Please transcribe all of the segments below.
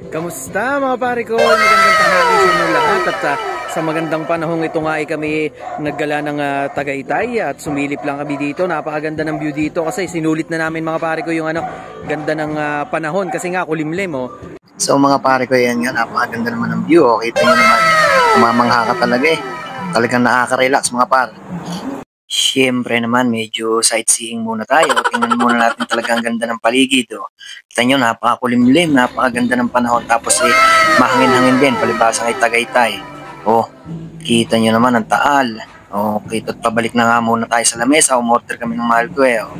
Kamusta mga pare ko? Magandang tanghali sa inyo lahat at sa magandang panahong ito nga ay kami naggala ng Tagaytay at sumilip lang kami dito. Napakaganda ng view dito kasi sinulit na namin mga pare ko yung ganda ng panahon kasi nga kulimlim oh. So mga pare ko, yan nga, napakaganda naman ng view. Oh. Kita nyo naman, mamangha ka talaga eh. Talagang nakaka-relax mga pare. Siyempre naman, medyo sightseeing muna tayo. Tingnan muna natin talaga ang ganda ng paligid. Oh. Kita nyo, napakakulimlim, napakaganda ng panahon. Tapos mahangin-hangin din, palibasa kay Tagaytay. Oh, kita nyo naman ang taal. Oh, kita pabalik na nga muna tayo sa lamesa. Umorder kami ng mahal ko eh. Oh.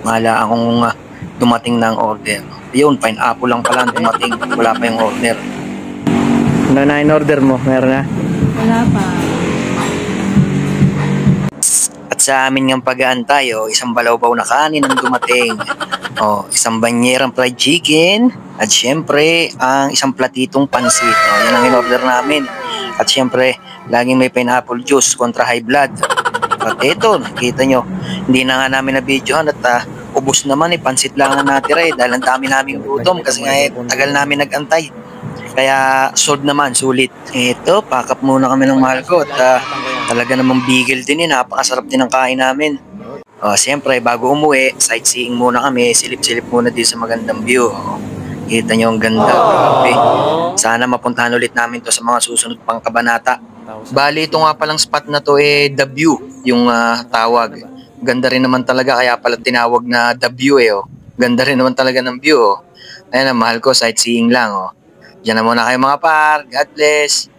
Mahala akong dumating na ang order. Yun, pineapple lang pala ang dumating. Wala pa yung order. Ano na in order mo? Meron na? Wala pa. At sa amin ng pag-aantay, isang balawbaw na kanin ang dumating. Isang banyerang fried chicken. At syempre, ang isang platitong pansit. Yan ang in-order namin. At syempre, laging may pineapple juice kontra high blood. At eto, nakita nyo, hindi na nga namin na-videohan at ubos naman pansit lang na natira dahil ang dami naming gutom kasi nga tagal namin nag-antay. Kaya sold naman, sulit. Eto, pack up muna kami ng mahal ko at talaga namang bigil din napakasarap din ang kain namin. Siyempre, bago umuwi, sightseeing muna kami, silip-silip muna din sa magandang view. Kita nyo ang ganda, grabe. Sana mapuntahan ulit namin to sa mga susunod pang kabanata. Bali, ito nga palang spot na to The View, yung tawag. Ganda rin naman talaga, kaya pala tinawag na The View Ganda rin naman talaga ng view Ayan, mahal ko, sightseeing lang Diyan na muna kayo mga par, God bless.